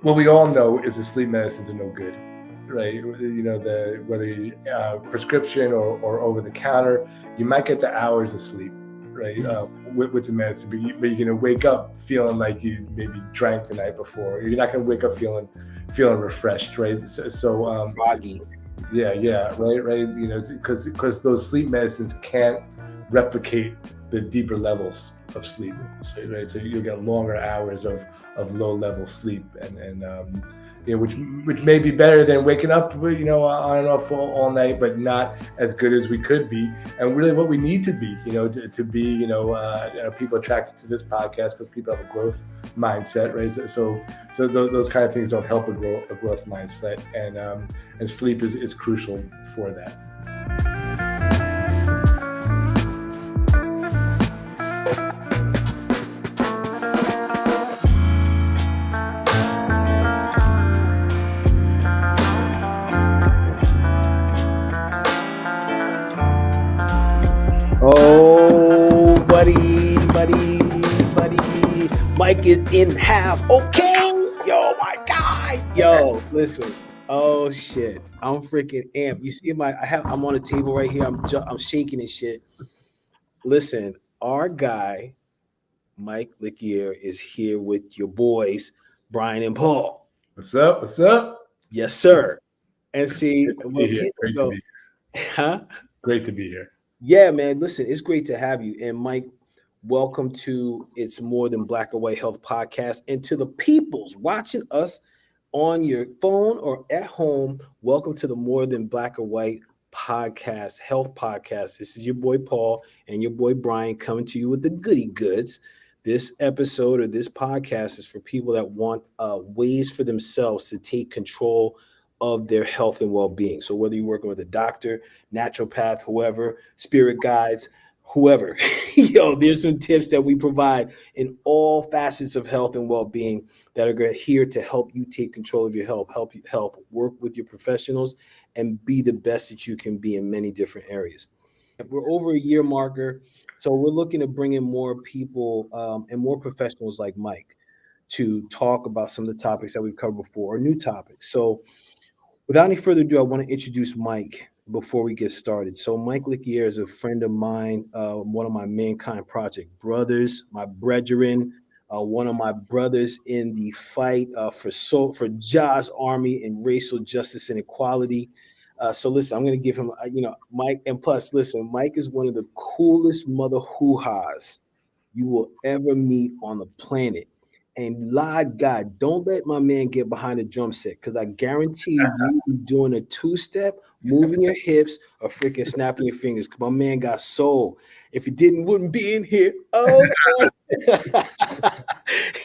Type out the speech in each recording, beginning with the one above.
what we all know is the sleep medicines are no good, right? Whether you prescription or over the counter, you might get the hours of sleep, right? With the medicine, but you're gonna wake up feeling like you maybe drank the night before. You're not gonna wake up feeling refreshed, right? So groggy. Yeah, right. Because those sleep medicines can't replicate the deeper levels of sleep, right? So you'll get longer hours of low level sleep, and which may be better than waking up, on and off all night, but not as good as we could be, and really what we need to be, to be, people attracted to this podcast because people have a growth mindset, right? So those kind of things don't help a growth mindset, and sleep is crucial for that. Oh, buddy. Mike is in the house. Okay. Yo, my guy. Yo, listen. Oh shit. I'm freaking amped. You see I'm on a table right here. I'm shaking and shit. Listen, our guy, Mike Likier, is here with your boys, Brian and Paul. What's up? Yes, sir. And see, Great to be here. Yeah, man. Listen, it's great to have you. And Mike, welcome to It's More Than Black or White Health Podcast. And to the peoples watching us on your phone or at home, welcome to the More Than Black or White Podcast, Health Podcast. This is your boy Paul and your boy Brian coming to you with the goody goods. This episode or this podcast is for people that want ways for themselves to take control of their health and well-being. So whether you're working with a doctor, naturopath, whoever, spirit guides, whoever, there's some tips that we provide in all facets of health and well-being that are here to help you take control of your health, work with your professionals, and be the best that you can be in many different areas. We're over a year marker, so we're looking to bring in more people and more professionals like Mike to talk about some of the topics that we've covered before or new topics. So without any further ado, I want to introduce Mike before we get started. So Mike Likier is a friend of mine, one of my Mankind Project brothers, my brethren, one of my brothers in the fight for Jah's army and racial justice and equality. So listen, I'm going to give him, Mike, and plus, listen, Mike is one of the coolest mother hoo-has you will ever meet on the planet. And Lord God, don't let my man get behind the drum set, because I guarantee you doing a two-step, moving your hips, or freaking snapping your fingers. My man got soul. If he wouldn't be in here. Oh,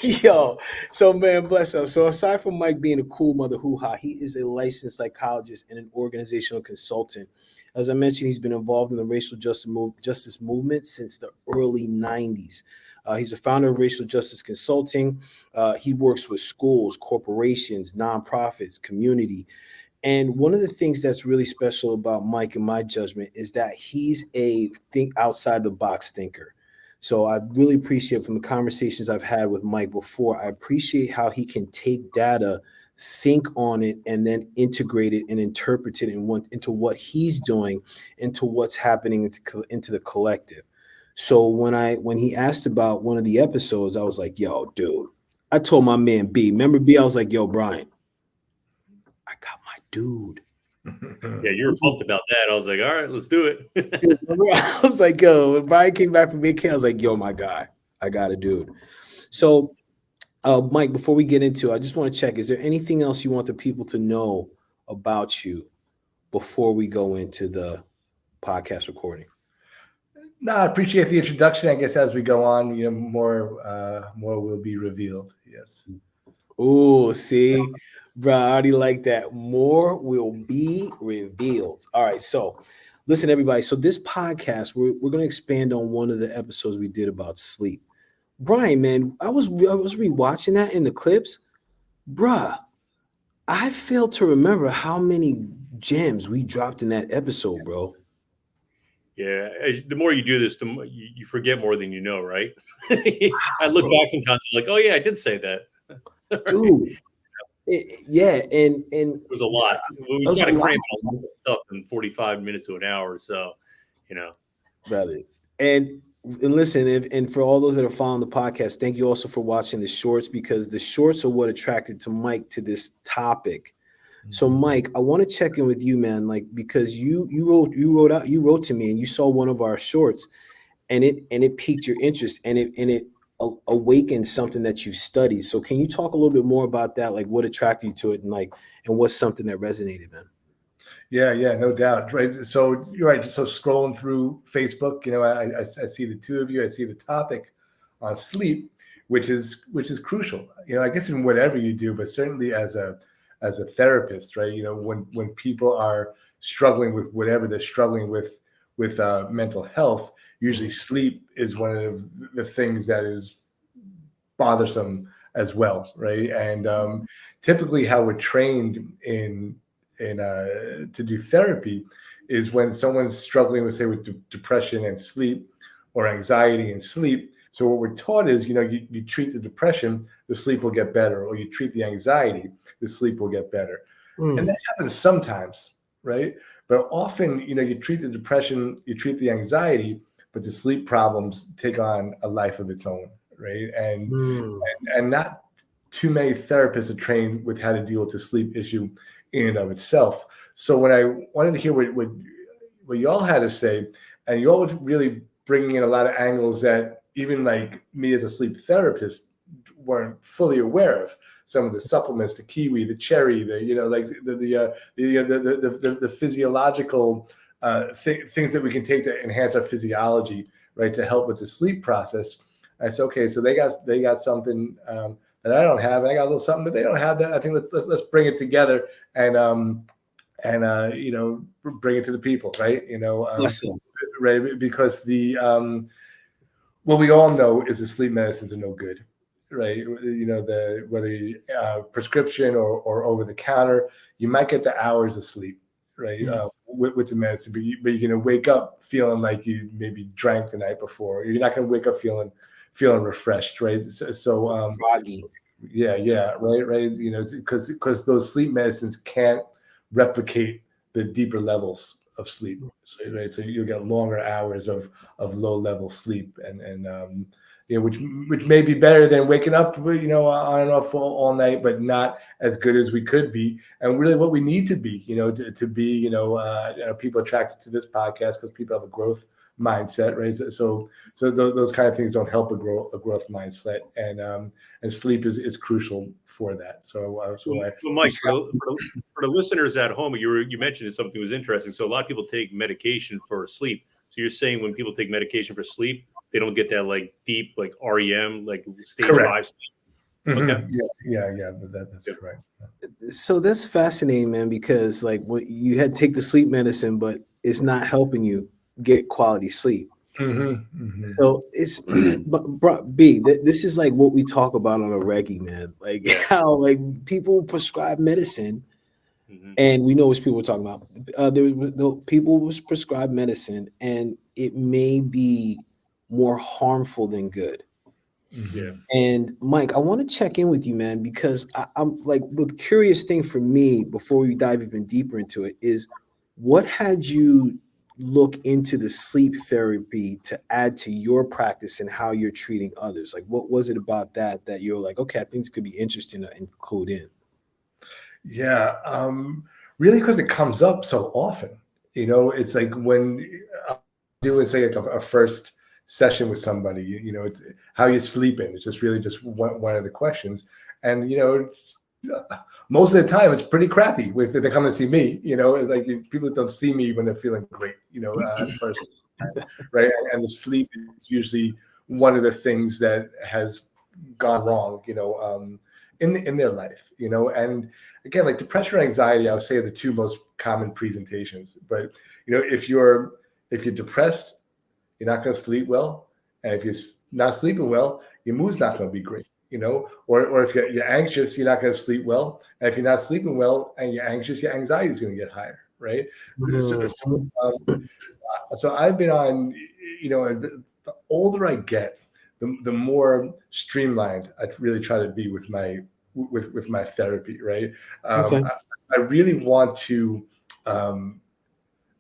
yo. So man, bless him. So aside from Mike being a cool mother hoo-ha, he is a licensed psychologist and an organizational consultant. As I mentioned, he's been involved in the racial justice movement since the early 90s. He's a founder of Racial Justice Consulting. He works with schools, corporations, nonprofits, community. And one of the things that's really special about Mike, in my judgment, is that he's a think outside the box thinker. So I really appreciate, from the conversations I've had with Mike before, I appreciate how he can take data, think on it, and then integrate it and interpret it into what he's doing, into what's happening into the collective. So when he asked about one of the episodes, I was like, yo, dude, I told my man B, remember B? I was like, yo, Brian, I got my dude. Yeah, you were pumped about that. I was like, all right, let's do it. Dude, I was like, yo, when Brian came back from vacation, I was like, yo, my guy, I got a dude. So, Mike, before we get into it, I just want to check, is there anything else you want the people to know about you before we go into the podcast recording? No, I appreciate the introduction. I guess as we go on, more will be revealed. Yes. Oh, see, bro, I already like that. More will be revealed. All right, so listen, everybody. So this podcast, we're going to expand on one of the episodes we did about sleep. Brian, man, I was rewatching that in the clips, bruh. I failed to remember how many gems we dropped in that episode, bro. Yeah, the more you do this, the more you forget more than you know, right? I look back sometimes, I'm like, oh yeah, I did say that. Dude, And It was a lot. We was try a to lot, cram all this stuff in 45 minutes to an hour. So, brother. And listen, and for all those that are following the podcast, thank you also for watching the shorts, because the shorts are what attracted to Mike to this topic. So Mike, I want to check in with you, man, like, because you wrote to me and you saw one of our shorts, and it piqued your interest, and it awakened something that you've studied. So can you talk a little bit more about that, like what attracted you to it, and what's something that resonated, man? Yeah, no doubt. Right. So you're right. So scrolling through Facebook, I see the two of you. I see the topic on sleep, which is crucial. I guess in whatever you do, but certainly as a therapist, right? When people are struggling with whatever they're struggling with mental health, usually sleep is one of the things that is bothersome as well, right? And typically, how we're trained in to do therapy is when someone's struggling with, say, with depression and sleep, or anxiety and sleep. So what we're taught is, you treat the depression, the sleep will get better, or you treat the anxiety, the sleep will get better. And that happens sometimes, right? But often, you treat the depression, you treat the anxiety, but the sleep problems take on a life of its own, right? And not too many therapists are trained with how to deal with the sleep issue in and of itself. So when I wanted to hear what y'all had to say, and you all were really bringing in a lot of angles that even like me as a sleep therapist weren't fully aware of. Some of the supplements, the kiwi, the cherry, the physiological things that we can take to enhance our physiology, right, to help with the sleep process. I said, okay, so they got something that I don't have, and I got a little something that they don't have. That I think let's bring it together and bring it to the people, right? Right, because what we all know is the sleep medicines are no good, right? Whether prescription or over the counter, you might get the hours of sleep, right? With the medicine, but you're going to wake up feeling like you maybe drank the night before. You're not going to wake up feeling refreshed, right? So groggy. Yeah, right. Because those sleep medicines can't replicate the deeper levels of sleep. So, right, so you'll get longer hours of low level sleep, and which may be better than waking up, on and off all night, but not as good as we could be, and really what we need to be, to be, people attracted to this podcast because people have a growth mindset, right? So those kind of things don't help a growth mindset, and sleep is crucial for that. So Mike, for the listeners at home, you mentioned something was interesting. So a lot of people take medication for sleep. So you're saying when people take medication for sleep, they don't get that like deep, like REM, like stage 5 sleep. Mm-hmm. Okay. Yeah. That's correct. So that's fascinating, man, because like what you had to take the sleep medicine, but it's not helping you get quality sleep. So it's this is like what we talk about on a reggae, man. Like how like people prescribe medicine, and we know what people are talking about. The people was prescribed medicine, and it may be more harmful than good. Yeah. And Mike, I want to check in with you, man, because I'm like, the curious thing for me before we dive even deeper into it is, what had you look into the sleep therapy to add to your practice and how you're treating others? Like, what was it about that you're like, okay, I think this could be interesting to include in? Yeah, really, because it comes up so often. It's like when I'm doing, say, like a first session with somebody, it's how you sleeping. It's just really just one of the questions, and most of the time it's pretty crappy if they come and see me. Like people don't see me when they're feeling great. First time, right? And the sleep is usually one of the things that has gone wrong. In their life. And again, like depression or anxiety, I would say are the two most common presentations. But if you're depressed, you're not going to sleep well, and if you're not sleeping well, your mood's not going to be great. Or if you're anxious, you're not going to sleep well, and if you're not sleeping well and you're anxious, your anxiety is going to get higher, right? So I've been on, the older I get, the more streamlined I really try to be with my with my therapy, right? Okay. I really want to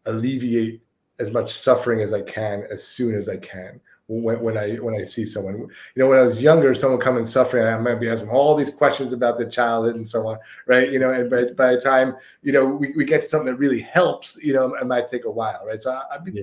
alleviate as much suffering as I can as soon as I can. When I see someone, when I was younger, someone coming suffering, I might be asking all these questions about their childhood and so on, right? And by the time we get to something that really helps, it might take a while, right? So I've been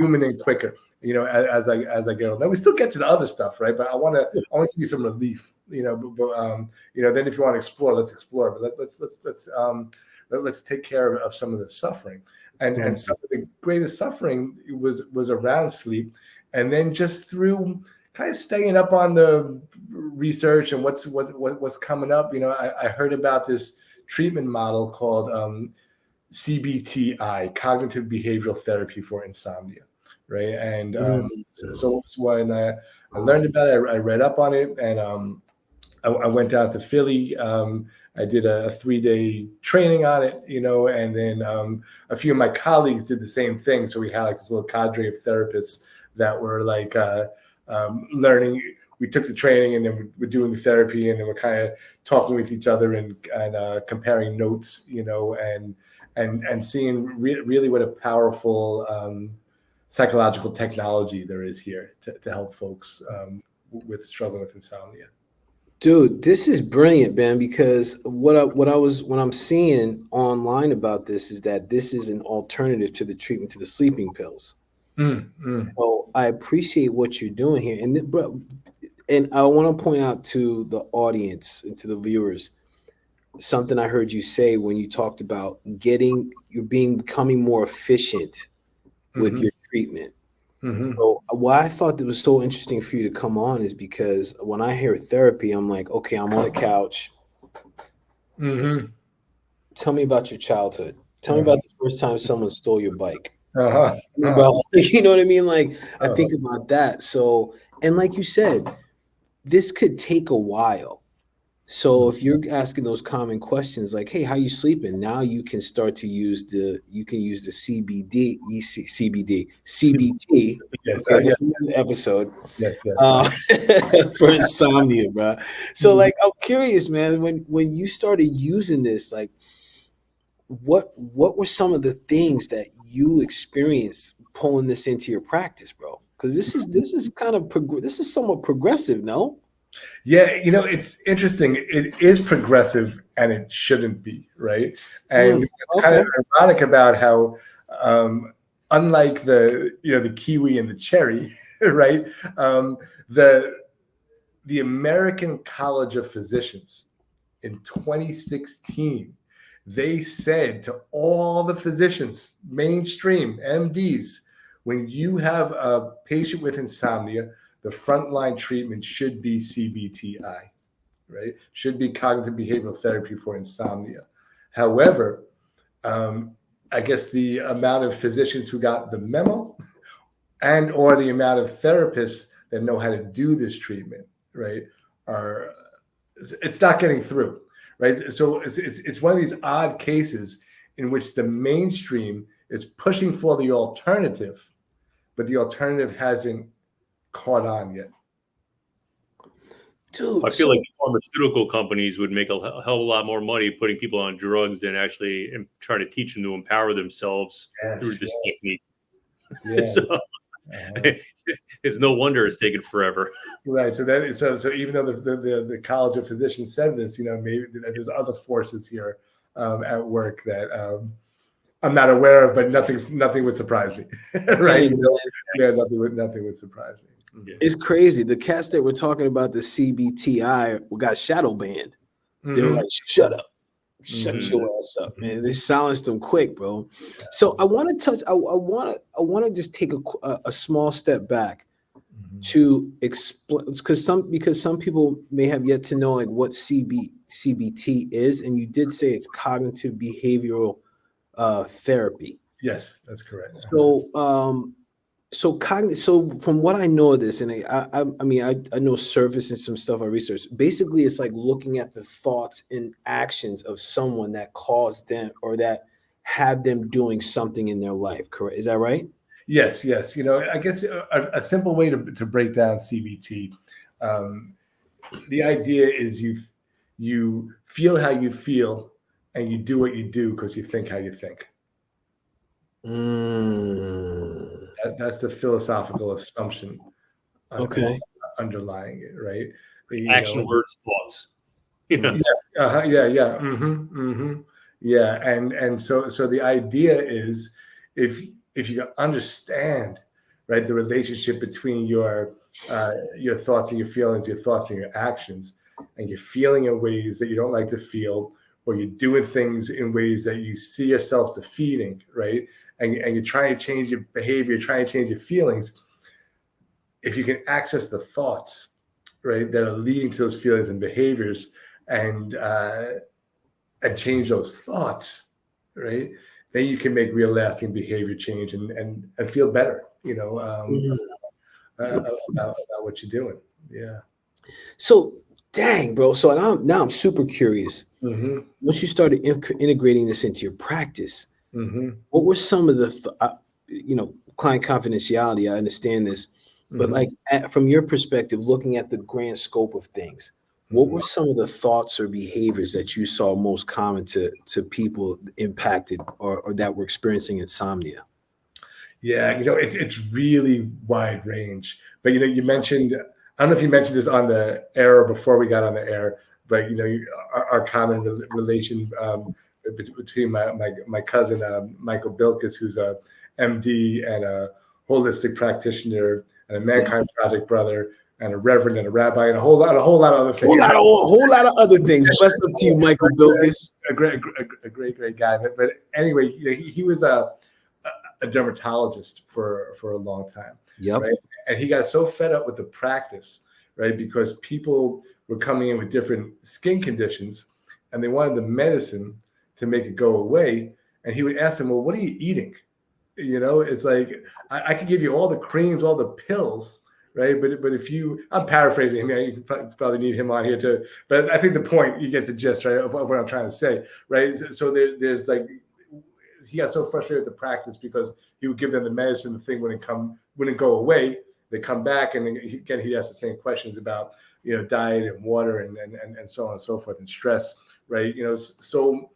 zooming in quicker, as I get older. Now we still get to the other stuff, right? But I want to give you some relief, then if you want to explore, let's explore. But let's take care of some of the suffering, and some of the greatest suffering was around sleep. And then just through kind of staying up on the research and what's coming up, I heard about this treatment model called CBT-I, cognitive behavioral therapy for insomnia, right? And so when I learned about it, I read up on it, and I went down to Philly. I did a 3-day training on it, and then a few of my colleagues did the same thing. So we had like this little cadre of therapists that were like learning. We took the training, and then we're doing the therapy, and then we're kind of talking with each other and comparing notes, and seeing really what a powerful psychological technology there is here to help folks with struggling with insomnia. Dude, this is brilliant, man, because what I'm seeing online about this is that this is an alternative to the treatment to the sleeping pills. So I appreciate what you're doing here. And I want to point out to the audience and to the viewers something I heard you say when you talked about becoming more efficient with your treatment. So why I thought that was so interesting for you to come on is because when I hear therapy, I'm like, okay, I'm on a couch. Tell me about your childhood. Tell me about the first time someone stole your bike. About, you know what I mean? Like, I think about that. So, and like you said, this could take a while. So if you're asking those common questions like, hey, how you sleeping? Now you can start to use the CBT. Yes, okay, this is another episode. Yes. For insomnia, bro. So like, I'm curious, man, when you started using this, like, what were some of the things that you experienced pulling this into your practice, bro? Because this is somewhat progressive, no? Yeah, it's interesting. It is progressive, and it shouldn't be, right? And it's kind of ironic about how, unlike the kiwi and the cherry, right? The American College of Physicians in 2016, they said to all the physicians, mainstream MDs, when you have a patient with insomnia, the frontline treatment should be CBT-I, right? Should be cognitive behavioral therapy for insomnia. However, I guess the amount of physicians who got the memo and or the amount of therapists that know how to do this treatment, right, it's not getting through, right? So it's one of these odd cases in which the mainstream is pushing for the alternative, but the alternative hasn't caught on yet. Dude, I feel like pharmaceutical companies would make a hell of a lot more money putting people on drugs than actually trying to teach them to empower themselves through this technique. Yeah. So it's no wonder it's taken forever. Right. So even though the College of Physicians said this, maybe there's other forces here at work that I'm not aware of, but nothing would surprise me. Right? Nothing would surprise me. It's crazy. The cats that were talking about the CBT-I got shadow banned. They were like, shut up. Shut your ass up, man. They silenced them quick, bro. So I want to just take a small step back to explain, because some people may have yet to know like what CBT is, and you did say it's cognitive behavioral therapy. Yes, that's correct. So from what I know of this, and I know surface and some stuff I researched. Basically, it's like looking at the thoughts and actions of someone that caused them or that have them doing something in their life. Correct? Is that right? Yes. I guess a simple way to break down CBT, the idea is you feel how you feel, and you do what you do because you think how you think. That's the philosophical assumption underlying it, right? Action, words, thoughts. Yeah. Yeah. And so the idea is, if you understand, right, the relationship between your thoughts and your feelings, your thoughts and your actions, and you're feeling in ways that you don't like to feel, or you're doing things in ways that you see yourself defeating, right? And you're trying to change your behavior, trying to change your feelings. If you can access the thoughts, right, that are leading to those feelings and behaviors, and change those thoughts, right, then you can make real lasting behavior change and feel better, about what you're doing. Yeah. So, dang, bro. So now I'm super curious. Once you started integrating this into your practice, what were some of the, client confidentiality? I understand this, but like from your perspective, looking at the grand scope of things, what were some of the thoughts or behaviors that you saw most common to people impacted or that were experiencing insomnia? Yeah, it's really wide range. But you mentioned, I don't know if you mentioned this on the air or before we got on the air, but our common relation between my cousin Michael Bilkis, who's a MD and a holistic practitioner and a Mankind Project brother and a reverend and a rabbi and a whole lot of other things. A whole lot of other things. Bless up to you, Michael Bilkis. A great guy. But anyway, he was a dermatologist for a long time. Yep. Right. And he got so fed up with the practice, right? Because people were coming in with different skin conditions and they wanted the medicine to make it go away. And he would ask them, well, what are you eating? It's like, I could give you all the creams, all the pills, right? But if I'm paraphrasing him, you probably need him on here too. But I think the point, you get the gist, right, of what I'm trying to say, right? So there's like, he got so frustrated with the practice because he would give them the medicine, the thing wouldn't go away. They come back, and again, he'd ask the same questions about, diet and water and so on and so forth, and stress, right? So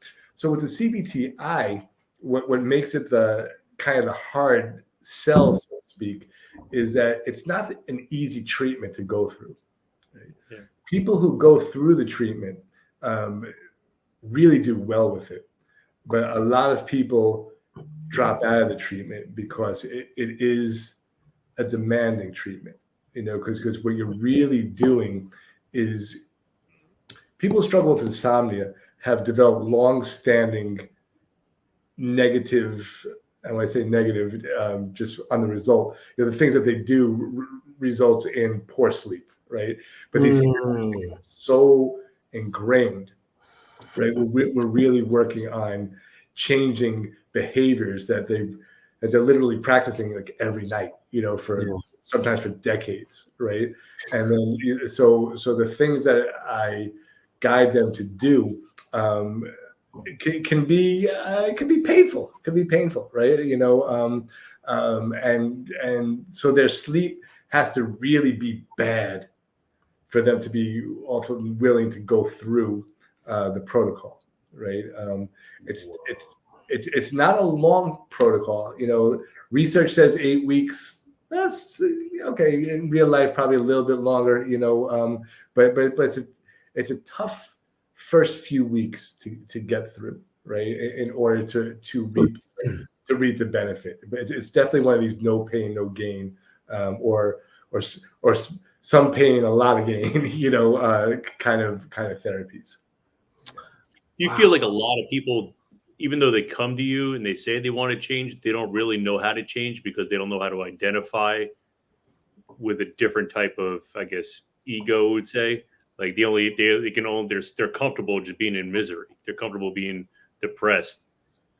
with the CBT-I, what makes it the kind of the hard sell, so to speak, is that it's not an easy treatment to go through. Right? Yeah. People who go through the treatment really do well with it, but a lot of people drop out of the treatment because it is a demanding treatment. Because what you're really doing is, people who struggle with insomnia have developed long-standing negative, and when I say negative, just on the result, the things that they do results in poor sleep, right? But these things are so ingrained, right? We're really working on changing behaviors that they're literally practicing like every night, sometimes for decades, right? And then so the things that I guide them to do can be painful. Can be painful, right? And so their sleep has to really be bad for them to be often willing to go through the protocol, right? It's not a long protocol. Research says 8 weeks. That's okay. In real life, probably a little bit longer. But it's a tough first few weeks to get through, right? In order to reap the benefit. But it's definitely one of these no pain, no gain, or some pain, a lot of gain, kind of therapies. Do you feel like a lot of people, even though they come to you and they say they want to change, they don't really know how to change because they don't know how to identify with a different type of, I guess, ego would say. Like they're comfortable just being in misery. They're comfortable being depressed,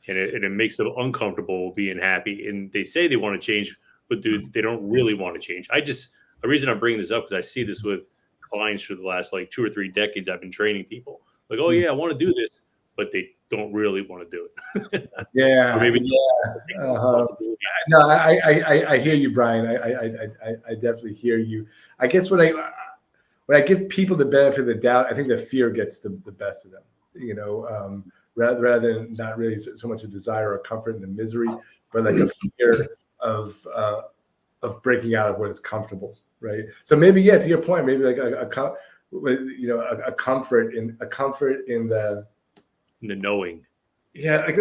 and it makes them uncomfortable being happy. And they say they want to change, but they don't really want to change. The reason I'm bringing this up is I see this with clients for the last like 2 or 3 decades. I've been training people like, oh yeah, I want to do this, but they don't really want to do it. Yeah. Or maybe No, I hear you, Brian. I definitely hear you. I guess what when I give people the benefit of the doubt, I think that fear gets the best of them, rather than not really so much a desire or comfort in the misery, but like a fear of breaking out of what is comfortable, right? So maybe, yeah, to your point, maybe like a comfort in the knowing. Yeah, like,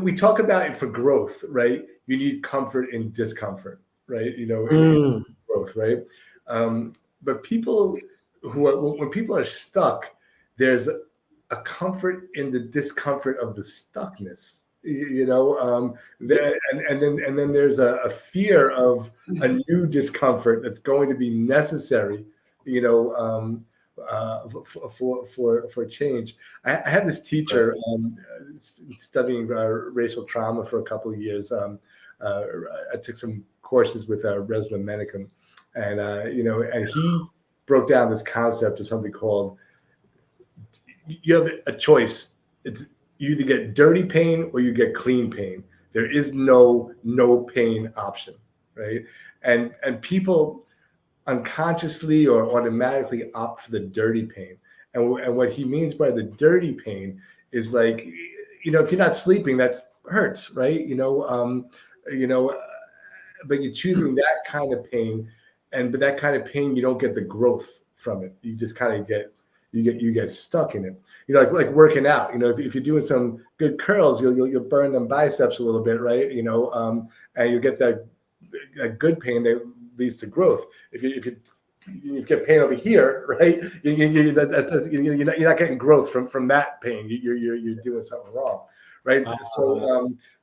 we talk about it for growth, right? You need comfort in discomfort, right? Growth, right? But people when people are stuck, there's a comfort in the discomfort of the stuckness, and then there's a fear of a new discomfort that's going to be necessary, for change. I had this teacher studying racial trauma for a couple of years. I took some courses with Resma Menicum, and and he broke down this concept of something called, you have a choice. It's you either get dirty pain or you get clean pain. There is no pain option, right? And people unconsciously or automatically opt for the dirty pain. And what he means by the dirty pain is like, if you're not sleeping, that hurts, right? But you're choosing that kind of pain, but that kind of pain, you don't get the growth from it. You just kind of get stuck in it. Like working out. If you're doing some good curls, you'll burn them biceps a little bit, right? And you'll get that good pain that leads to growth. If you get pain over here, right? You're not getting growth from that pain. You're doing something wrong, right?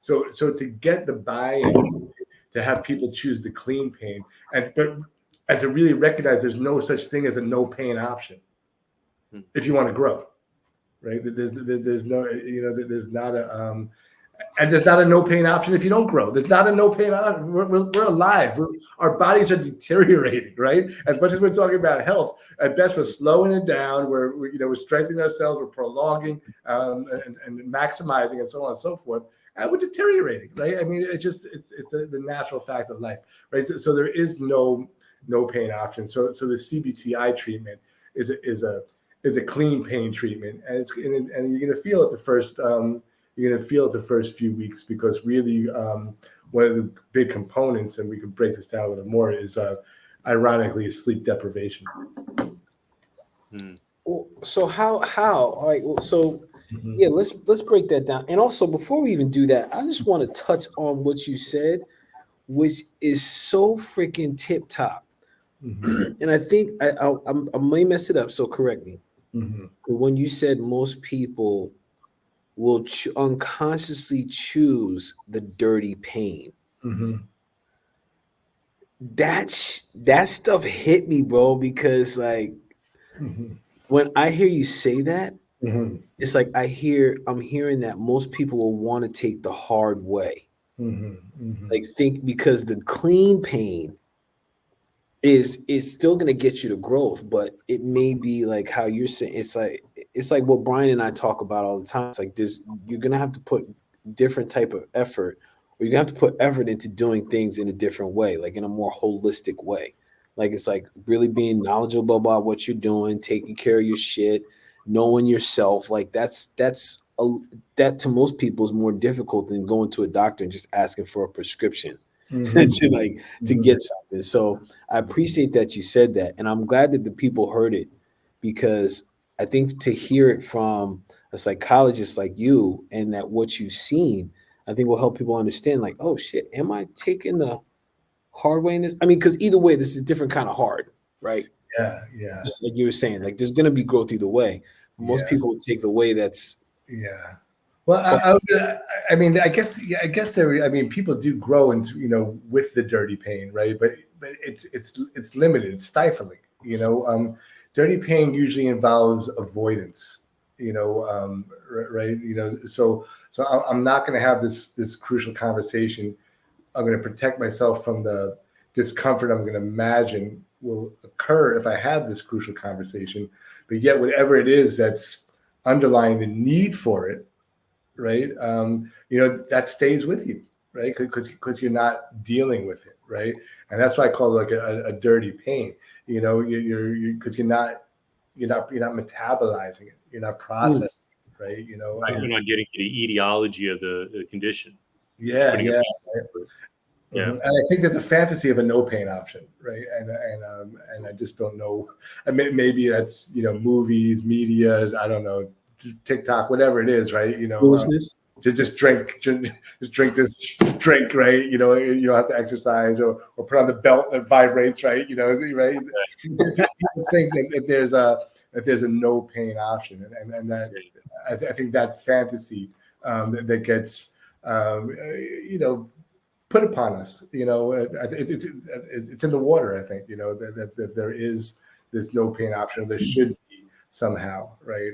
So to get the buy-in, to have people choose the clean pain, and to really recognize there's no such thing as a no pain option if you want to grow, right? There's no, there's not a and there's not a no pain option if you don't grow. There's not a no pain option. We're alive. Our bodies are deteriorating, right? As much as we're talking about health, at best we're slowing it down. We're strengthening ourselves. We're prolonging and maximizing, and so on and so forth. And we're deteriorating, right? I mean, it's the natural fact of life, right? So there is no pain option. So the CBT-I treatment is a clean pain treatment, and you're gonna feel it the first. You're going to feel it the first few weeks, because really one of the big components, and we can break this down a little more, is ironically is sleep deprivation. So how all right, so yeah, let's break that down. And also, before we even do that, I just want to touch on what you said, which is so freaking tip top. And I think I may mess it up, so correct me. When you said most people will unconsciously choose the dirty pain. That stuff hit me, bro, because like when I hear you say that, it's like I'm hearing that most people will want to take the hard way. Like think, because the clean pain is still going to get you to growth, but it may be like how you're saying. It's like what Brian and I talk about all the time. It's like you're going to have to put different type of effort, or you're going to have to put effort into doing things in a different way, like in a more holistic way. Like it's like really being knowledgeable about what you're doing, taking care of your shit, knowing yourself. Like that to most people is more difficult than going to a doctor and just asking for a prescription. to get something. So I appreciate that you said that, and I'm glad that the people heard it, because I think to hear it from a psychologist like you, and that what you've seen, I think will help people understand, like, oh shit, am I taking the hard way in this? I mean, because either way, this is a different kind of hard, right? Yeah. Just like you were saying, like there's gonna be growth either way. Most people will take the way that's Well, I mean, I guess there. I mean, people do grow into with the dirty pain, right? But it's limited. It's stifling. Dirty pain usually involves avoidance. Right? So I'm not going to have this crucial conversation. I'm going to protect myself from the discomfort I'm going to imagine will occur if I have this crucial conversation. But yet, whatever it is that's underlying the need for it, right? That stays with you, right? Because you're not dealing with it, right? And that's why I call it like a dirty pain. You know, because you're not metabolizing it, you're not processing it, right? You know, Right. You're not getting to the etiology of the condition. yeah, yeah. Yeah. And I think there's a fantasy of a no pain option, right? And I just don't know. I mean, maybe that's, you know, movies, media, I don't know, TikTok, whatever it is, right? You know, to just drink this drink, right? You know, you don't have to exercise or put on the belt that vibrates, right? You know, right? People think that if there's a no pain option, and that I think that fantasy that gets you know, put upon us, you know, it's in the water. I think, you know, that there is this no pain option. There should be somehow, right?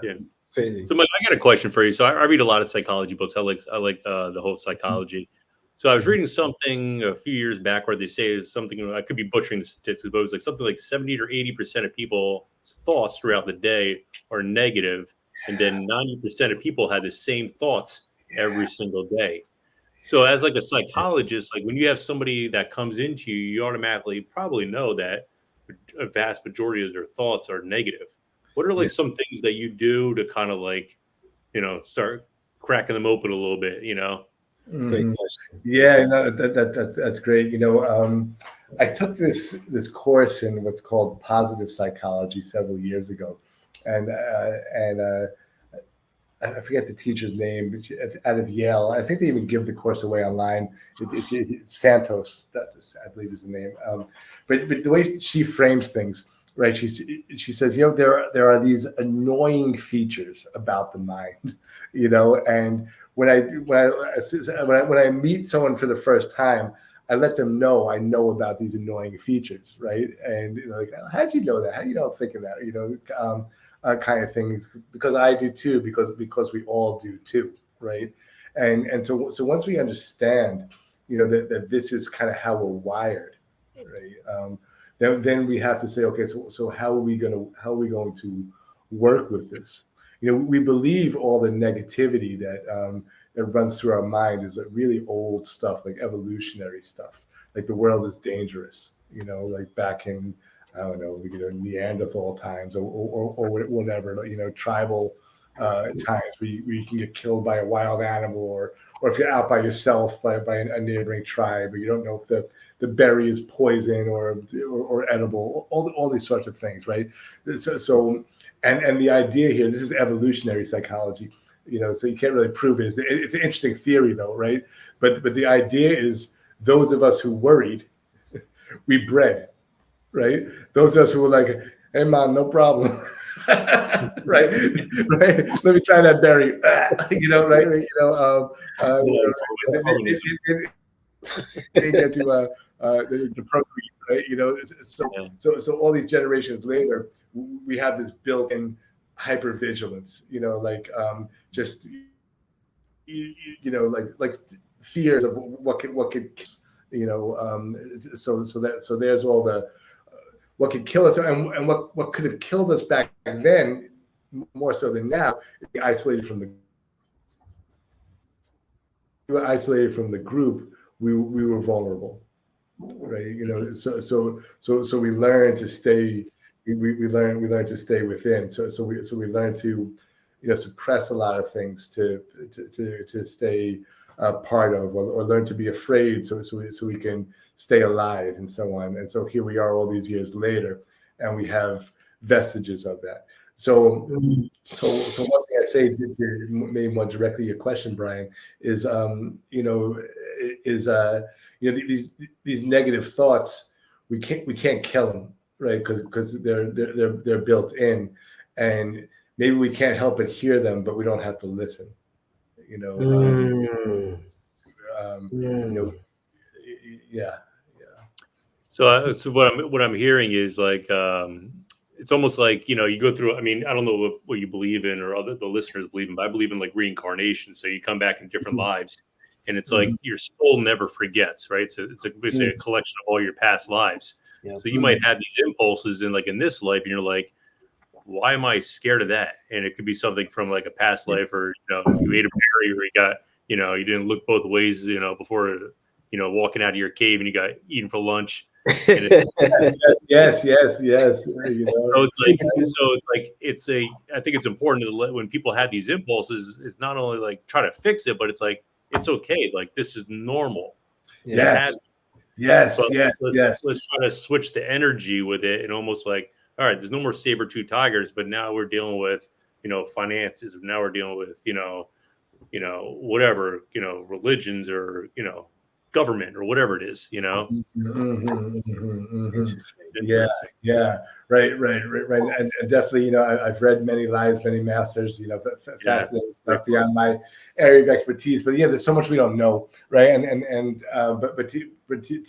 Yeah. Crazy. So Mike, I got a question for you. So I read a lot of psychology books. I like the whole psychology. So I was reading something a few years back where they say is something, I could be butchering the statistics, but it was like something like 70 or 80% of people's thoughts throughout the day are negative, and then 90% of people had the same thoughts every single day. So as like a psychologist, like when you have somebody that comes into you, you automatically probably know that a vast majority of their thoughts are negative. What are like some things that you do to kind of like, you know, start cracking them open a little bit, you know? Great question. Yeah, no, that's great. You know, I took this course in what's called positive psychology several years ago, and I forget the teacher's name, but it's out of Yale. I think they even give the course away online. It's Santos, I believe is the name. But the way she frames things, right? She says, you know, there are these annoying features about the mind, you know, and when I meet someone for the first time, I let them know I know about these annoying features, right? And you know, like, how'd you know that? How do you not think of that? You know, kind of things, because I do too, because we all do too, right? And so once we understand, you know, that this is kind of how we're wired, right? Then we have to say, okay, so how are we going to work with this? You know, we believe all the negativity that runs through our mind is like really old stuff, like evolutionary stuff, like the world is dangerous, you know, like back in, I don't know, Neanderthal times or whatever, you know, tribal times where you can get killed by a wild animal, or if you're out by yourself by a neighboring tribe, or you don't know if the berry is poison or edible, all these sorts of things, right? So and the idea here, this is evolutionary psychology, you know, so you can't really prove it. It's an interesting theory though, right? But the idea is those of us who worried, we bred. Right? Those of us who were like, hey man, no problem. right? Let me try that berry. you know, right? You know, they get to procreate, right? You know, so all these generations later, we have this built-in hypervigilance, you know, like just you know, like fears of what could you know, so there's all the what could kill us, and what could have killed us back then, more so than now, is isolated from the group. We were vulnerable, right? You know, so we learn to stay. We learn to stay within. So we learn to, you know, suppress a lot of things to stay part of, or learn to be afraid, so we can stay alive, and so on. And so here we are all these years later, and we have vestiges of that. So one thing I say to maybe more directly your question, Brian, is you know, these negative thoughts, we can't kill them, right? Because they're built in, and maybe we can't help but hear them, but we don't have to listen. You know, you know, yeah. So what I'm hearing is like it's almost like, you know, you go through. I mean, I don't know what you believe in, or the listeners believe in, but I believe in like reincarnation. So you come back in different lives, and it's like your soul never forgets, right? So it's like basically a collection of all your past lives. Yeah. So you might have these impulses in this life, and you're like, why am I scared of that? And it could be something from like a past life, or you know, you ate a berry, or you got, you know, you didn't look both ways, you know, before walking out of your cave and you got eaten for lunch. Yes. I think it's important to let, when people have these impulses, it's not only like try to fix it, but it's like, it's okay. Like, this is normal. Yes. Let's try to switch the energy with it, and almost like, all right, there's no more saber-tooth tigers, but now we're dealing with, finances. Now we're dealing with, whatever, religions, or, government, or whatever it is, Right. And definitely, I've read many lives, many masters, fascinating stuff beyond my area of expertise. But there's so much we don't know, right? But to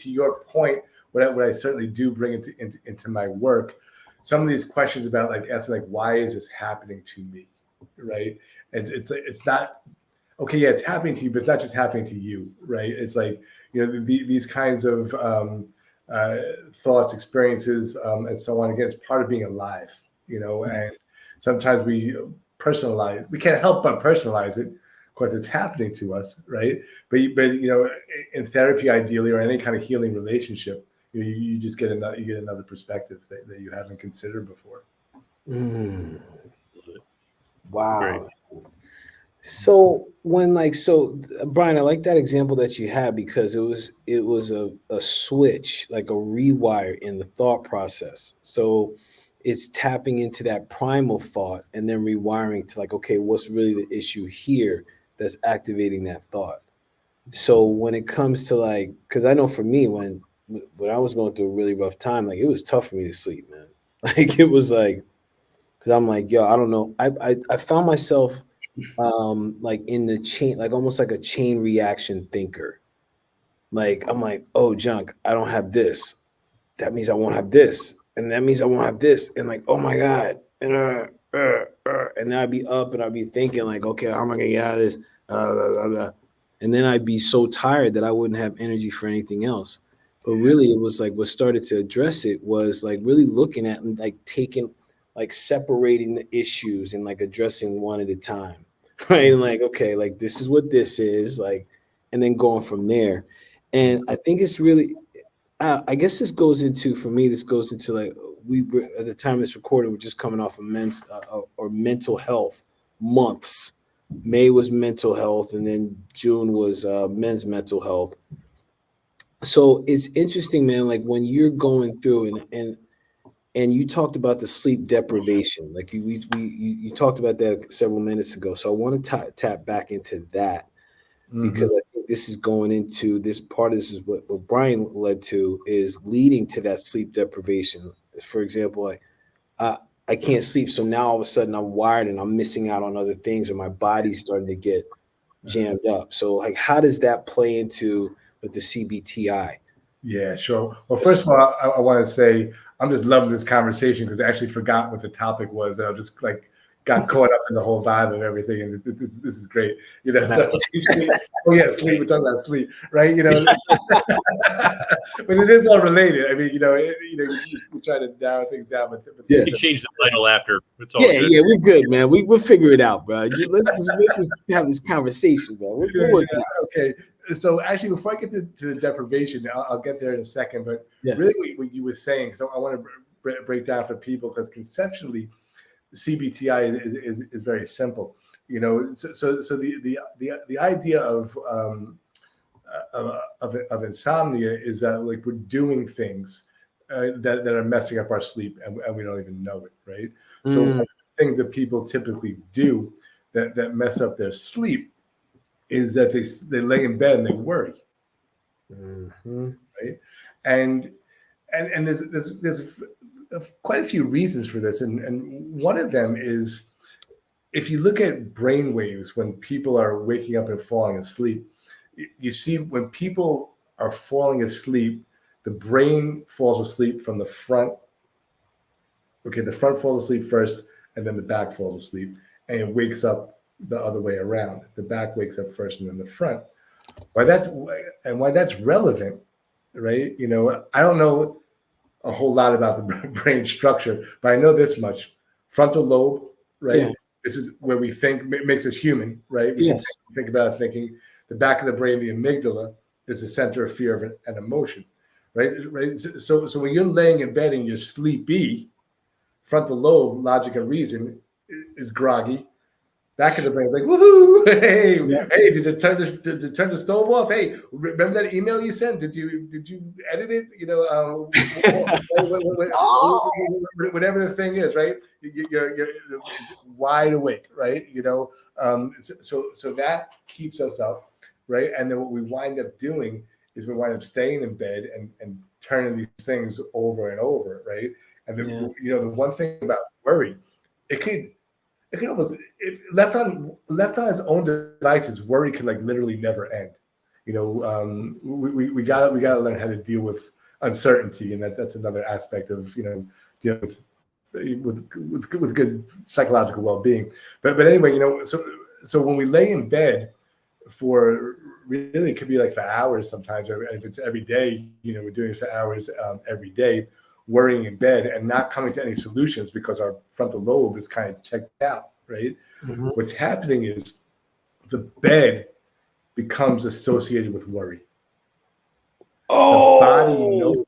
your point, what I certainly do bring into my work, some of these questions about like asking, like, why is this happening to me, right? And it's not okay. Yeah, it's happening to you, but it's not just happening to you, right? It's like, these kinds of thoughts, experiences, and so on. Again, it's part of being alive, and sometimes we can't help but personalize it because it's happening to us, right? But in therapy, ideally, or any kind of healing relationship, you just get another perspective that you haven't considered before. Wow. Great. So Brian, I like that example that you had, because it was a switch, like a rewire in the thought process. So it's tapping into that primal thought and then rewiring to like, okay, what's really the issue here that's activating that thought? So when it comes to like, because I know for me, when I was going through a really rough time, like, it was tough for me to sleep, man. Like, it was like, because I'm like, yo, I don't know. I found myself like in the chain, like almost like a chain reaction thinker. Like, I'm like, oh, junk, I don't have this. That means I won't have this. And that means I won't have this. And like, oh my God. And then I'd be up and I'd be thinking like, okay, how am I gonna get out of this? And then I'd be so tired that I wouldn't have energy for anything else. But really, it was like what started to address it was like really looking at and like taking, like separating the issues and like addressing one at a time. Right. And like, okay, like this is what this is, like, and then going from there. And I think it's really, I guess this goes into like, we were at the time this recorded, we're just coming off of mental health months. May was mental health, and then June was men's mental health. So it's interesting, man, like when you're going through and you talked about the sleep deprivation, like you talked about that several minutes ago. So I want to tap back into that, because I think this is going into this part. This is what Brian led to, is leading to that sleep deprivation. For example, like I can't sleep, so now all of a sudden I'm wired and I'm missing out on other things, and my body's starting to get jammed up. So like, how does that play into with the CBT-I? Yeah, sure. Well, first of all, I want to say I'm just loving this conversation because I actually forgot what the topic was. I just like got caught up in the whole vibe of everything, and this is great. So, sleep. We're talking about sleep, right? But it is all related. I mean, you try to narrow things down, but you can change the title after. It's all good. Yeah, we're good, man. We'll figure it out, bro. Let's just have this conversation, bro. We're working out. Okay. So actually, before I get to the deprivation, I'll get there in a second. But really, what you were saying, because I want to break down for people, because conceptually, CBT-I is very simple. So the idea of insomnia is that like we're doing things that are messing up our sleep, and we don't even know it, right? So things that people typically do that mess up their sleep is that they lay in bed and they worry, right? And there's quite a few reasons for this, and one of them is, if you look at brain waves when people are waking up and falling asleep, you see when people are falling asleep, the brain falls asleep from the front. Okay, the front falls asleep first, and then the back falls asleep, and it wakes up the other way around. The back wakes up first, and then the front. Why that's relevant, right? I don't know a whole lot about the brain structure, but I know this much: frontal lobe, right? Yeah. This is where we think, makes us human, right? We can think about thinking. The back of the brain, the amygdala, is the center of fear and emotion, right? Right. So when you're laying in bed and you're sleepy, frontal lobe, logic and reason is groggy. Back in the brain, like, woohoo! Hey, hey, did you turn the stove off? Hey, remember that email you sent? Did you edit it? Whatever the thing is, right? You're wide awake, right? So that keeps us up, right? And then what we wind up doing is we wind up staying in bed and turning these things over and over, right? And then, the one thing about worry, it could almost, if left on its own devices, worry can like literally never end. We gotta learn how to deal with uncertainty, and that's another aspect of dealing with good psychological well-being. But anyway, so when we lay in bed for really, it could be like for hours sometimes, or if it's every day, we're doing it for hours every day, worrying in bed and not coming to any solutions because our frontal lobe is kind of checked out, right? Mm-hmm. What's happening is the bed becomes associated with worry. Oh, the body knows.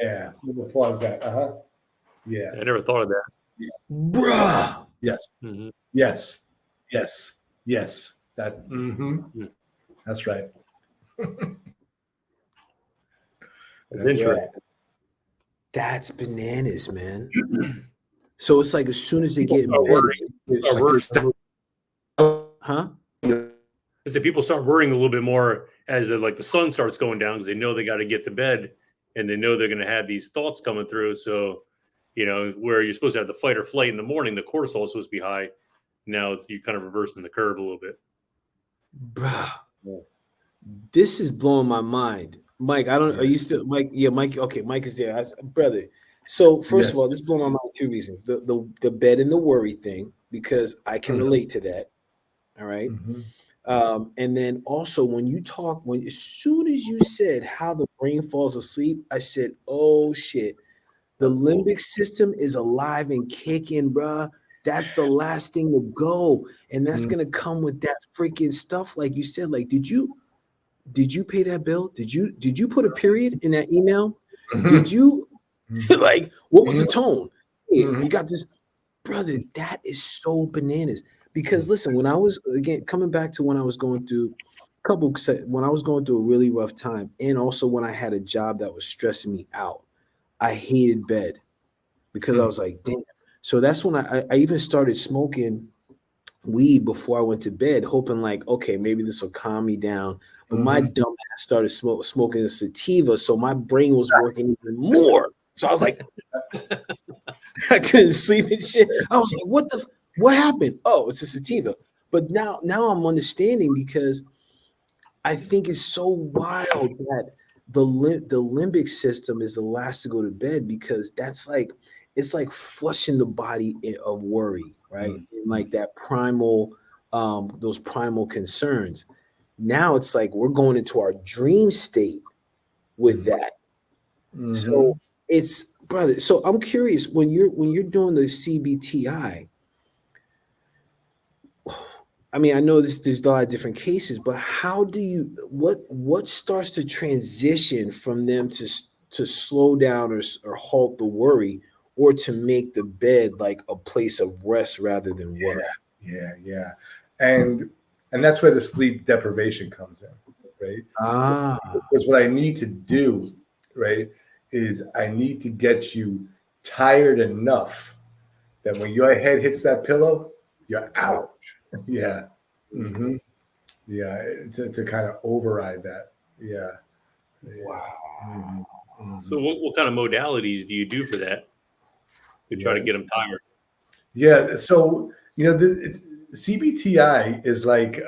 Yeah, we'll pause that. Yeah. I never thought of that. Yeah. Bruh. Yes. Mm-hmm. Yes. That. Mm-hmm. That's right. That's interesting. That's bananas, man. So it's like as soon as they get in bed, huh? I said people start worrying a little bit more as the sun starts going down because they know they got to get to bed and they know they're going to have these thoughts coming through. So, where you're supposed to have the fight or flight in the morning, the cortisol is supposed to be high. Now you're kind of reversing the curve a little bit. Bruh. This is blowing my mind. Mike, are you still Mike? Yeah, Mike. Okay, Mike is there. Brother. So first of all, this is blowing my mind for 2 reasons. The bed and the worry thing, because I can relate to that. All right. Mm-hmm. And then also as soon as you said how the brain falls asleep, I said, oh shit, the limbic system is alive and kicking, bruh. That's the last thing to go. And that's gonna come with that freaking stuff. Like you said, like, did you pay that bill? Did you put a period in that email? Mm-hmm. Did you like what was the tone? Hey, you got this, brother. That is so bananas. Because listen, when I was coming back to when I was going through a really rough time, and also when I had a job that was stressing me out, I hated bed because I was like, damn. So that's when I even started smoking weed before I went to bed, hoping like, okay, maybe this will calm me down. But my dumb ass started smoking a sativa, so my brain was working even more. So I was like, I couldn't sleep and shit. I was like, what happened? Oh, it's a sativa. But now I'm understanding, because I think it's so wild that the limbic system is the last to go to bed, because it's like flushing the body of worry, right? And like that primal, those primal concerns. Now it's like we're going into our dream state with that. Mm-hmm. So it's, brother. So I'm curious, when you're doing the CBT-I, I mean, I know there's a lot of different cases, but how do you what starts to transition from them to slow down or halt the worry, or to make the bed like a place of rest rather than worry? Yeah. And that's where the sleep deprivation comes in, right? Because what I need to do, right, is I need to get you tired enough that when your head hits that pillow, you're out. Yeah. Mm-hmm. Yeah. To kind of override that. Yeah. Wow. Mm-hmm. So what kind of modalities do you do for that to try to get them tired? Yeah. So, the CBT-I is like,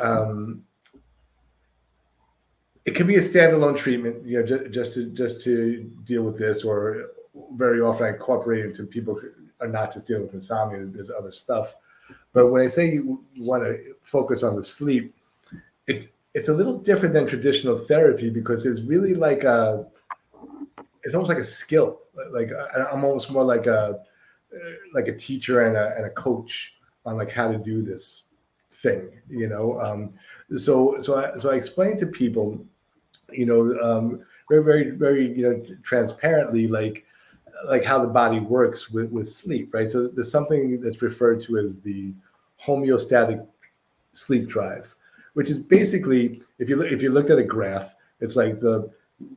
it can be a standalone treatment, just to deal with this, or very often I incorporate it into people who are not just dealing with insomnia. There's other stuff. But when I say you want to focus on the sleep, it's a little different than traditional therapy, because it's really like it's almost like a skill. Like I'm almost more like a teacher and a coach on like how to do this thing, So I explain to people very, very, very, transparently, like how the body works with sleep, right? So there's something that's referred to as the homeostatic sleep drive, which is basically, if you looked at a graph, it's like the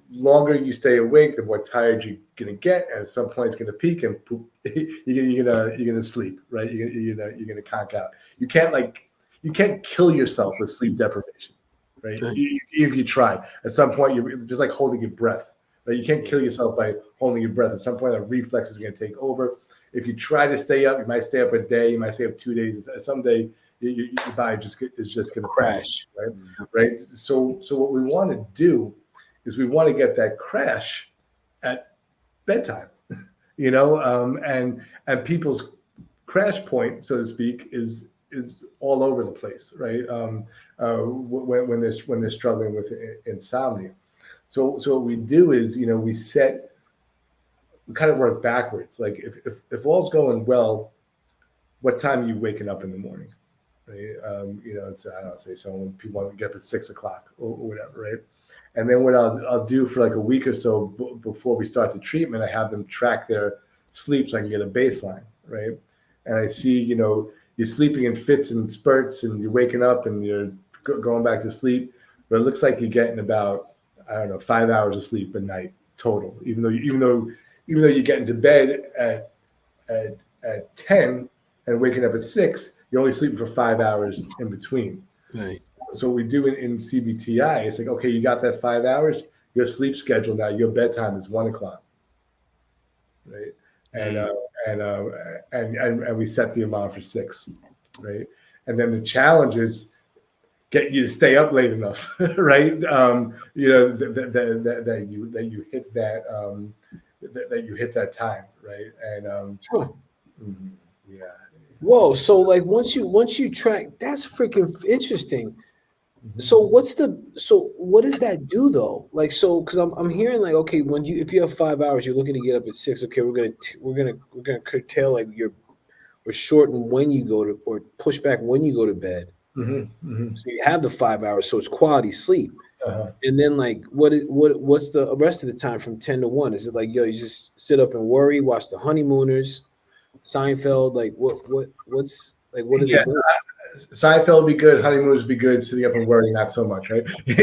longer you stay awake, the more tired you're gonna get, and at some point it's gonna peak and poop, you're gonna sleep, right? You're gonna conk out. You can't kill yourself with sleep deprivation, right? If you try, at some point you're just like holding your breath, right? You can't kill yourself by holding your breath. At some point, that reflex is gonna take over. If you try to stay up, you might stay up a day, you might stay up 2 days. Someday your body is just gonna crash, right? So what we want to do is we want to get that crash at bedtime, and people's crash point, so to speak, is all over the place, right? When they're struggling with insomnia. So what we do is, we kind of work backwards. Like if all's going well, what time are you waking up in the morning? Right? It's, I don't know, say someone, people want to get up at 6 o'clock or whatever, right? And then what I'll do for like a week or so before we start the treatment, I have them track their sleep so I can get a baseline, right? And I see, you're sleeping in fits and spurts, and you're waking up and you're going back to sleep, but it looks like you're getting about, I don't know, 5 hours of sleep a night total, even though you get into bed at 10 and waking up at 6, you're only sleeping for 5 hours in between. Right. So what we do in CBT-I, it's like, okay, you got that 5 hours, your sleep schedule now, your bedtime is 1 o'clock, right? And we set the alarm for 6, right? And then the challenge is get you to stay up late enough, right? That you hit that time, right? And yeah. Whoa! So like once you track, that's freaking interesting. So what does that do though? Like, so because I'm hearing like, okay, if you have 5 hours, you're looking to get up at 6. Okay, we're gonna curtail like or shorten when you go to, or push back when you go to bed. So you have the 5 hours, so it's quality sleep. And then like what's the rest of the time from 10 to 1? Is it like, you just sit up and worry, watch The Honeymooners, Seinfeld? Like what's like, what are they doing? Seinfeld would be good, Honeymooners would be good, sitting up and worrying not so much, right? But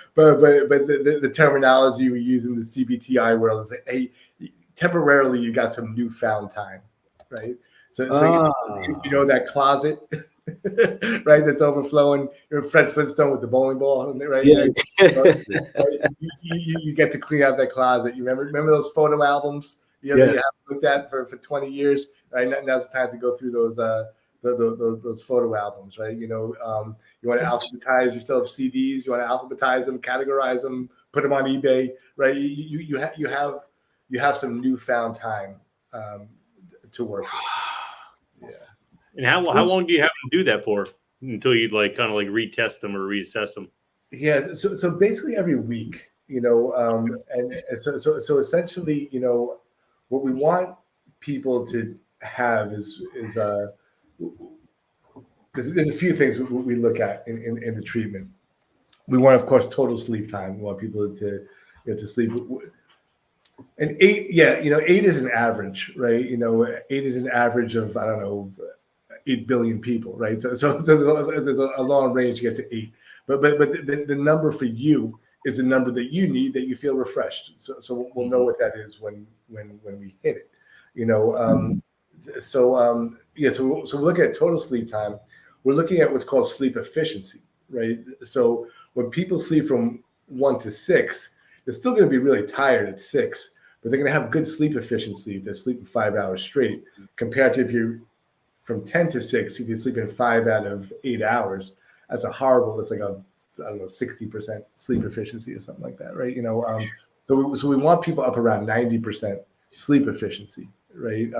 the terminology we use in the CBT-I world is like, hey, temporarily you got some newfound time, right? So that closet, right, that's overflowing. You're Fred Flintstone with the bowling ball, right? Yeah. You get to clean out that closet. You remember those photo albums? That you haven't looked at for 20 years, right? Now's the time to go through those photo albums, right? You want to alphabetize. You still have CDs. You want to alphabetize them, categorize them, put them on eBay, right? You have some newfound time to work with. Yeah. And how long do you have to do that for until you kind of retest them or reassess them? Yeah. So basically every week, and so essentially, what we want people to have is there's a few things we look at in the treatment. We want, of course, total sleep time. We want people to sleep. And 8 is an average, right? 8 is an average of, I don't know, 8 billion people, right? So there's a long range to get to 8. But the number for you is a number that you need, that you feel refreshed. So we'll know what that is when we hit it. So we look at total sleep time. We're looking at what's called sleep efficiency, right? So when people sleep from 1 to 6, they're still going to be really tired at 6, but they're going to have good sleep efficiency if they're sleeping 5 hours straight, compared to if you're from 10 to 6, if you're sleeping 5 out of 8 hours. That's it's like a, I don't know, 60% sleep efficiency or something like that, right? So we want people up around 90% sleep efficiency, right?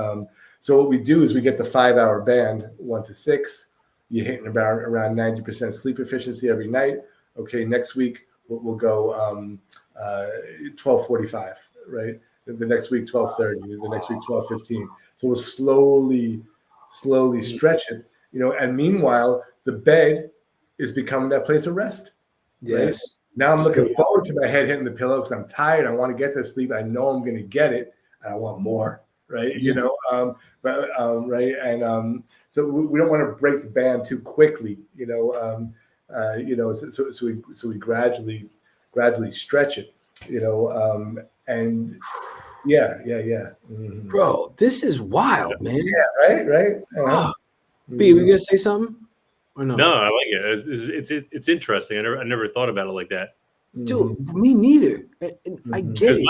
So what we do is we get the 5 hour band, 1 to 6. You're hitting around 90% sleep efficiency every night. Okay, next week we'll go 12:45, right? The next week 12:30. The next week 12:15. So we'll slowly stretch it, and meanwhile the bed is becoming that place of rest, Yes. Right? Now I'm looking forward to my head hitting the pillow because I'm tired. I want to get to sleep. I know I'm going to get it, and I want more. Right? Yeah. Right? And so we don't want to break the band too quickly. So we gradually stretch it. And yeah. Mm-hmm. Bro, this is wild, man. Yeah, right. Wow. B, were you gonna say something or no? No, I like it. It's interesting. I never thought about it like that. Dude, me neither. I get it.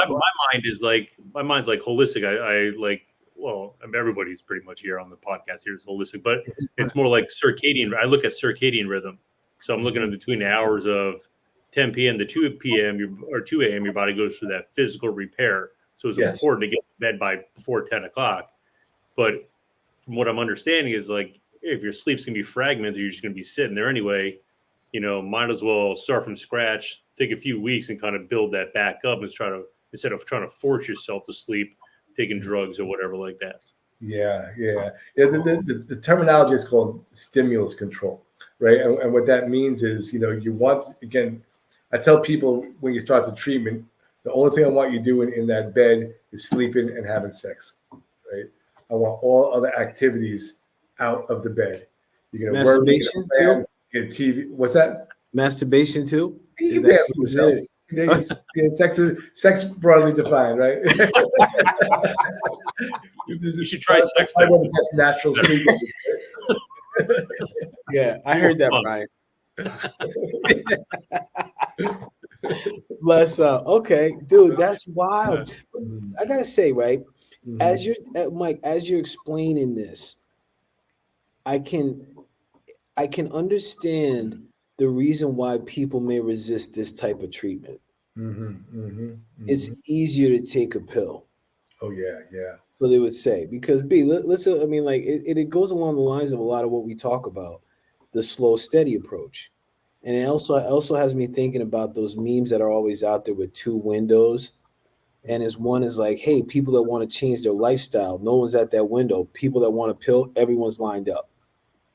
My mind's like holistic. I like, well, I mean, everybody's pretty much here on the podcast here is holistic, but it's more like circadian. I look at circadian rhythm. So I'm looking at between the hours of 10 p.m. to 2 p.m. or 2 a.m. Your body goes through that physical repair. So it's important to get to bed by before 10 o'clock. But from what I'm understanding is like, if your sleep's going to be fragmented, you're just going to be sitting there anyway. Might as well start from scratch, take a few weeks and kind of build that back up and instead of trying to force yourself to sleep, taking drugs or whatever like that. Yeah. The terminology is called stimulus control, right? And what that means is, you want, again, I tell people when you start the treatment, the only thing I want you doing in that bed is sleeping and having sex, right? I want all other activities out of the bed. You're gonna masturbation too. Get TV. What's that? Masturbation too. You can dance with yourself. Sex broadly defined, right? You should try sex. That's natural sleep. Yeah, I heard that, Brian. Bless up. Okay, dude, that's wild. I gotta say, right, as you're Mike, as you're explaining this, I can understand the reason why people may resist this type of treatment. It's easier to take a pill. Oh yeah. So they would say, because B, listen, I mean, like it goes along the lines of a lot of what we talk about, the slow, steady approach. And it also has me thinking about those memes that are always out there with two windows. And as one is like, hey, people that want to change their lifestyle, no one's at that window. People that want a pill, everyone's lined up.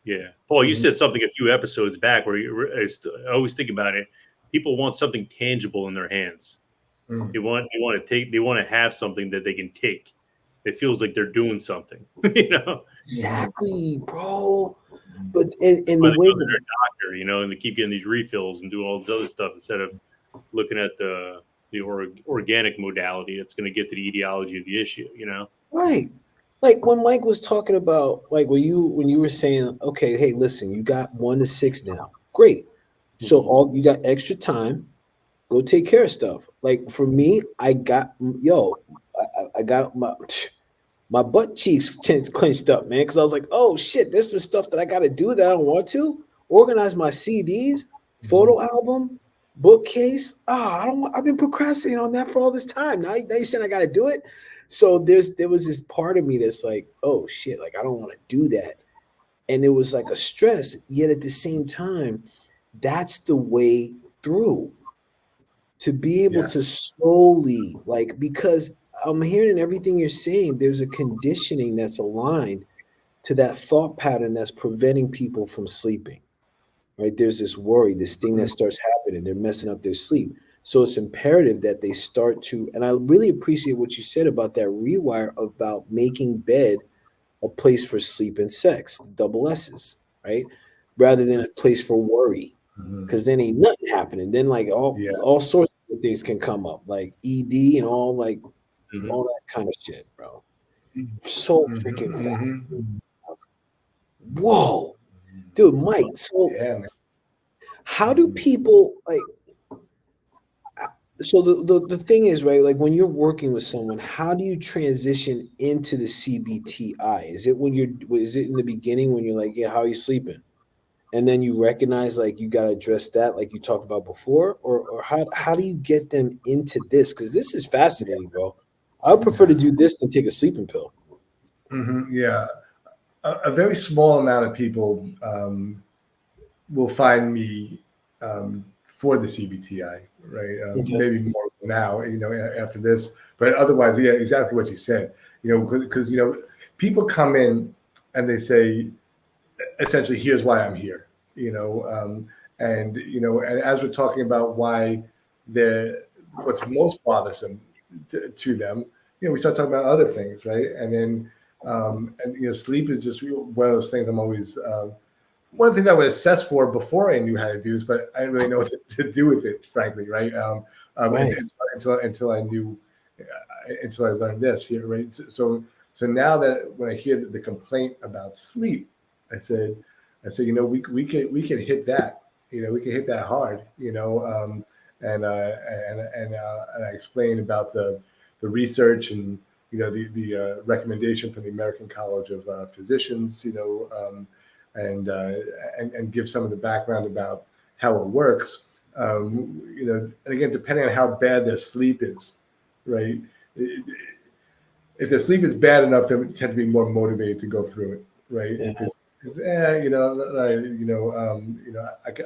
Yeah. Paul, you said something a few episodes back where I always think about it. People want something tangible in their hands. They want to have something that they can take. It feels like they're doing something, Exactly, bro. But in the way that their doctor, and they keep getting these refills and doing all this other stuff instead of looking at the organic modality that's going to get to the etiology of the issue, Right. Like when Mike was talking about, like when you were saying, okay, hey, listen, you got 1 to 6 now. Great. So you got extra time. Go take care of stuff. Like for me, I got my butt cheeks clenched up, man, because I was like, oh shit, there's some stuff that I got to do that I don't want to. Organize my CDs, photo album, bookcase. I've been procrastinating on that for all this time. Now you're saying I got to do it. So there was this part of me that's like, oh shit, like I don't want to do that. And it was like a stress, yet at the same time, that's the way through. To be able to slowly, like, because I'm hearing everything you're saying, there's a conditioning that's aligned to that thought pattern that's preventing people from sleeping, right? There's this worry, this thing that starts happening. They're messing up their sleep. So it's imperative that they start to, and I really appreciate what you said about that rewire about making bed a place for sleep and sex, the double S's, right? Rather than a place for worry. Because then ain't nothing happening. Then like all sorts of things can come up, like ED and all that kind of shit, bro. So freaking fast. Whoa, dude, Mike. So how do people like? So the thing is, right? Like when you're working with someone, how do you transition into the CBT-I? Is it in the beginning when you're like, yeah, how are you sleeping? And then you recognize like you got to address that like you talked about before, or how do you get them into this? Because this is fascinating, bro. I would prefer to do this than take a sleeping pill. Yeah, a very small amount of people will find me for the CBT-I, right? Maybe more now, after this, but otherwise, yeah, exactly what you said. Because people come in and they say, essentially, here's why I'm here, And and as we're talking about why what's most bothersome to them, we start talking about other things, right? And then sleep is just one of those things I'm always one of the things I would assess for before I knew how to do this, but I didn't really know what to do with it, frankly, right? Right. Until I knew, until I learned this here, right? So now that when I hear the complaint about sleep, I said, we can hit that, we can hit that hard, and I explained about the research and the recommendation from the American College of Physicians, and give some of the background about how it works. And again, depending on how bad their sleep is, right? If their sleep is bad enough, they tend to be more motivated to go through it, right? Yeah. If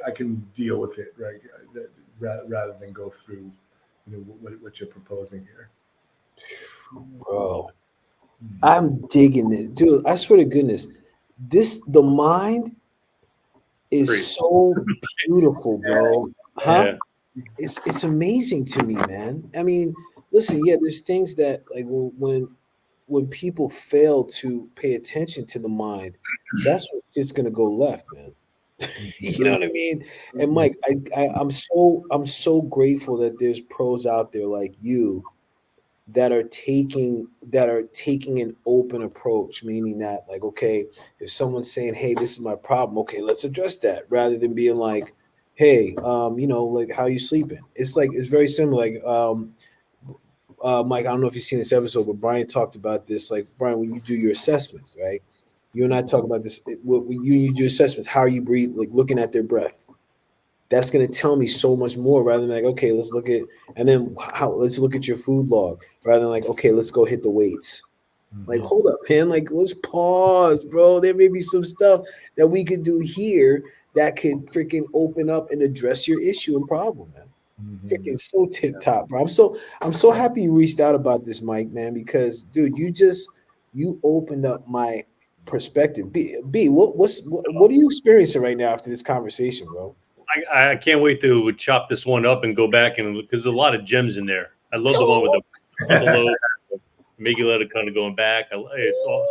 I can deal with it, right? Rather than go through, what you're proposing here. Bro, I'm digging this, dude. I swear to goodness, the mind is Great. so beautiful, bro. Huh? Yeah. It's amazing to me, man. I mean, listen, yeah, there's things that like when people fail to pay attention to the mind, that's what's just gonna go left, man. You know what I mean? And Mike, I'm so grateful that there's pros out there like you that are taking an open approach, meaning that like, okay, if someone's saying, hey, this is my problem, okay, let's address that, rather than being like, hey, like, how you sleeping? It's like, it's very similar. Like, Mike, I don't know if you've seen this episode, but Brian talked about this. Like, Brian, when you do your assessments, right? You and I talk about this. When you do assessments, how you breathe, like looking at their breath. That's going to tell me so much more rather than like, okay, let's look at, and then let's look at your food log rather than like, okay, let's go hit the weights. Like, hold up, man. Like, let's pause, bro. There may be some stuff that we could do here that could freaking open up and address your issue and problem, man. Freaking so tip top, bro. I'm so happy you reached out about this, Mike, man, because dude, you opened up my perspective. B, what are you experiencing right now after this conversation, bro? I can't wait to chop this one up and go back, and because there's a lot of gems in there. I love the one with the frontal lobe, amygdala kind of going back. It's all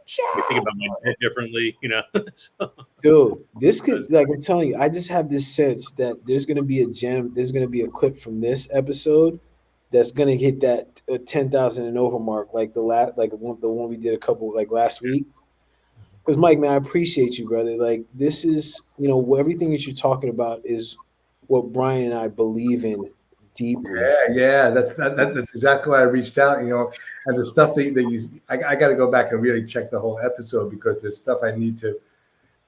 I think about my head differently, So. Dude, this could, like, I'm telling you, I just have this sense that there's gonna be a gem. There's gonna be a clip from this episode that's gonna hit that 10,000 and over mark, like the one we did a couple like last week. Because Mike, man, I appreciate you, brother. Like, this is, everything that you're talking about is what Brian and I believe in deeply. Yeah, that's exactly why I reached out. And the stuff that you, I got to go back and really check the whole episode because there's stuff I need to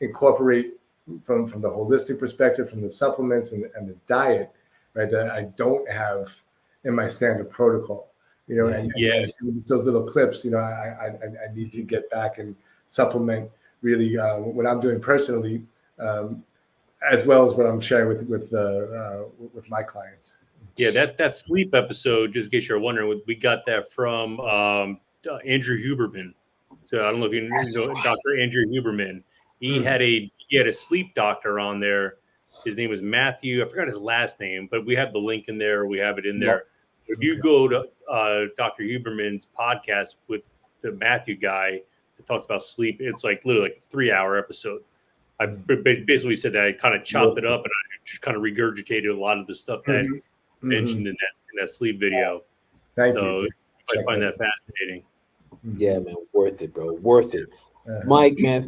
incorporate from the holistic perspective, from the supplements and the diet, right? That I don't have in my standard protocol. And those little clips. I need to get back and supplement really what I'm doing personally, as well as what I'm sharing with my clients. Yeah, that sleep episode, just in case you're wondering, we got that from Andrew Huberman. So I don't know if you know Dr. Andrew Huberman. He had a sleep doctor on there. His name was Matthew. I forgot his last name, but we have the link in there. We have it in there. If you go to Dr. Huberman's podcast with the Matthew guy that talks about sleep, it's like literally like a 3-hour episode. I basically said that I kind of chopped it up and I just kind of regurgitated a lot of the stuff that I mentioned in that sleep video. Thank you. I find that fascinating. Yeah, man, worth it, bro. Worth it. Mike, man,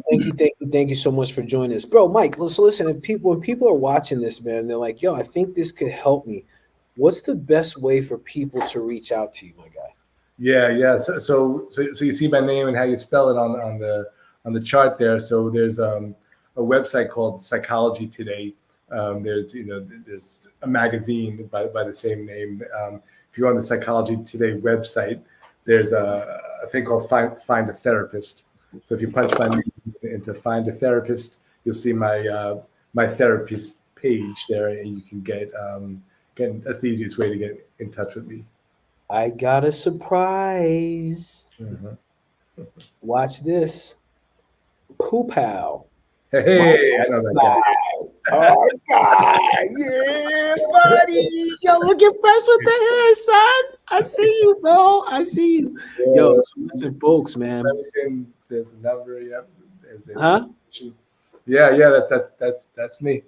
thank you so much for joining us, bro. Mike, so listen, when people are watching this, man, they're like, yo, I think this could help me. What's the best way for people to reach out to you, my guy? Yeah. So you see my name and how you spell it on the chart there. So there's a website called Psychology Today. There's a magazine by the same name. If you go on the Psychology Today website, there's a thing called Find a Therapist. So if you punch my name into Find a Therapist, you'll see my therapist page there, and you can get that's the easiest way to get in touch with me. I got a surprise. Watch this. Poo Pal. Hey, I know that Oh God, yeah, buddy. Yo, looking fresh with the hair, son. I see you, bro. I see you. Yo, Yeah, so listen, folks, man. everything, there's a number. Yep. Huh? Yeah, that's me.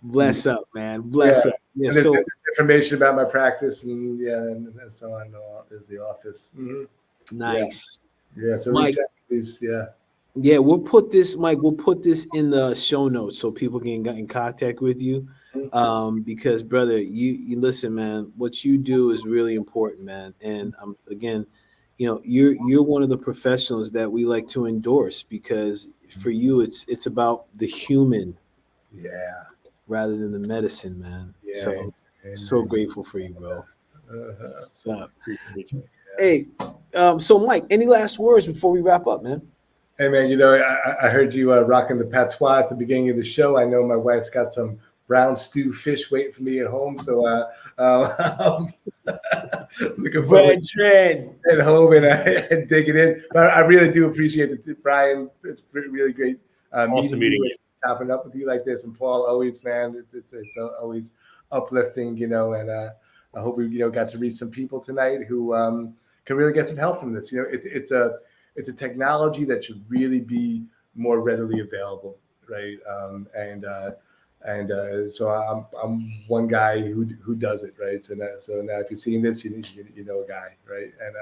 Bless up, man. Yeah, Bless up. Yeah. and there's So information about my practice, and and so on. There's the office. Mm-hmm. nice, Yeah, so Mike. reach out, please. Yeah. Yeah, we'll put this, Mike. We'll put this in the show notes so people can get in contact with you. Because brother, you listen, man. What you do is really important, man. And again, you're one of the professionals that we like to endorse because for you, it's about the human, Yeah. rather than the medicine, man. Yeah. So grateful for you, bro. What's up? Yeah. Hey, so Mike, any last words before we wrap up, man? Hey man, I heard you rocking the patois at the beginning of the show. I know my wife's got some brown stew fish waiting for me at home, so looking forward to at home and digging in. But I really do appreciate it, Brian. It's really great Awesome meeting you. Chopping up with you like this, and Paul, always, man, it's always uplifting, and I hope we got to reach some people tonight who can really get some help from this. It's a technology that should really be more readily available, right? So I'm one guy who does it, right? So now if you're seeing this, you know a guy, right? And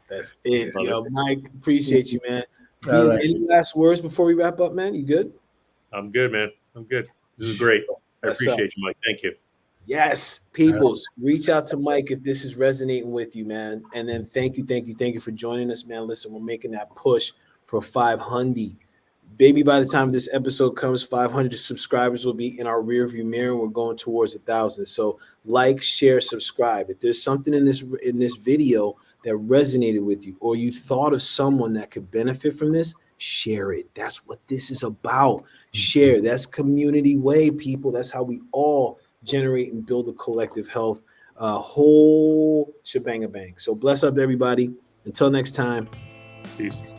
that's it, yo, Mike. Appreciate you, man. All right. Any last words before we wrap up, man? You good? I'm good, man. I'm good. This is great. I appreciate you, Mike. Thank you. Yes, peoples, reach out to Mike if this is resonating with you, man. And then thank you for joining us, man. Listen, we're making that push for 500. Baby, by the time this episode comes, 500 subscribers will be in our rearview mirror, and we're going towards 1,000. So like, share, subscribe. If there's something in this video that resonated with you, or you thought of someone that could benefit from this, share it. That's what this is about. Share. That's community way, people. That's how we all generate and build a collective health, whole shebang-a-bang. So bless up, everybody. Until next time. Peace.